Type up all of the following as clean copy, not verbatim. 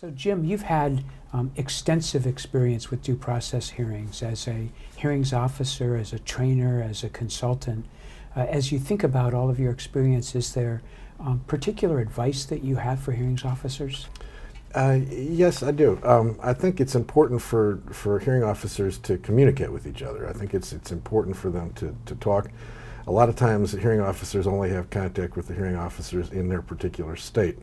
So Jim, you've had extensive experience with due process hearings as a hearings officer, as a trainer, as a consultant. As you think about all of your experience, is there particular advice that you have for hearings officers? Yes, I do. I think it's important for hearing officers to communicate with each other. I think it's important for them to talk. A lot of times hearing officers only have contact with the hearing officers in their particular state.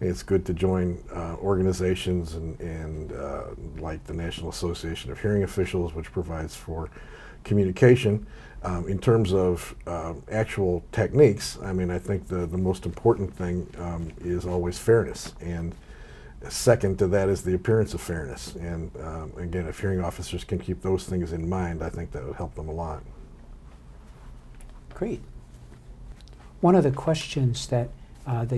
It's good to join organizations and like the National Association of Hearing Officials, which provides for communication. In terms of actual techniques, I mean, I think the most important thing is always fairness. And second to that is the appearance of fairness. And again, if hearing officers can keep those things in mind, I think that would help them a lot. Great. One of the questions that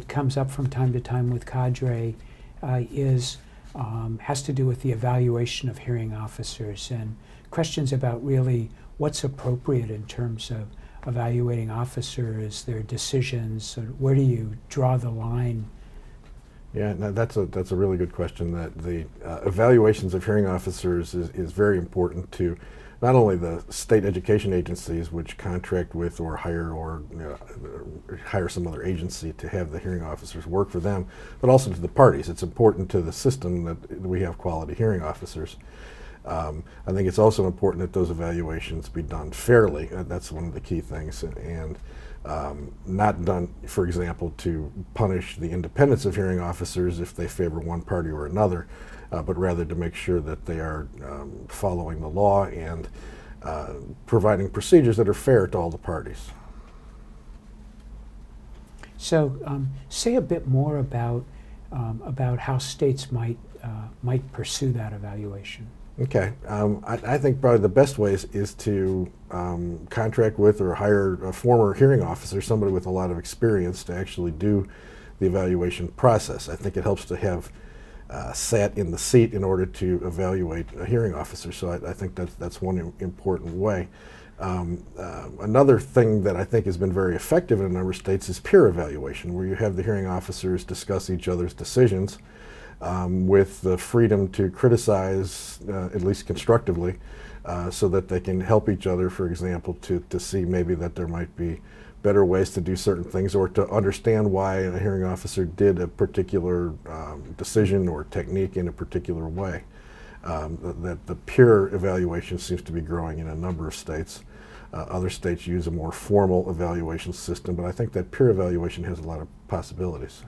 comes up from time to time with CADRE has to do with the evaluation of hearing officers and questions about really what's appropriate in terms of evaluating officers, their decisions, where do you draw the line? Yeah, no, that's a really good question. That the evaluations of hearing officers is very important to not only the state education agencies, which contract with or hire some other agency to have the hearing officers work for them, but also to the parties. It's important to the system that we have quality hearing officers. I think it's also important that those evaluations be done fairly. That's one of the key things, and not done, for example, to punish the independence of hearing officers if they favor one party or another, but rather to make sure that they are following the law and providing procedures that are fair to all the parties. So say a bit more about how states might pursue that evaluation. Okay, I think probably the best way is to contract with or hire a former hearing officer, somebody with a lot of experience, to actually do the evaluation process. I think it helps to have sat in the seat in order to evaluate a hearing officer, so I think that's one important way. Another thing that I think has been very effective in a number of states is peer evaluation, where you have the hearing officers discuss each other's decisions with the freedom to criticize, at least constructively, so that they can help each other, for example, to see maybe that there might be better ways to do certain things, or to understand why a hearing officer did a particular decision or technique in a particular way. That the peer evaluation seems to be growing in a number of states. Other states use a more formal evaluation system, but I think that peer evaluation has a lot of possibilities.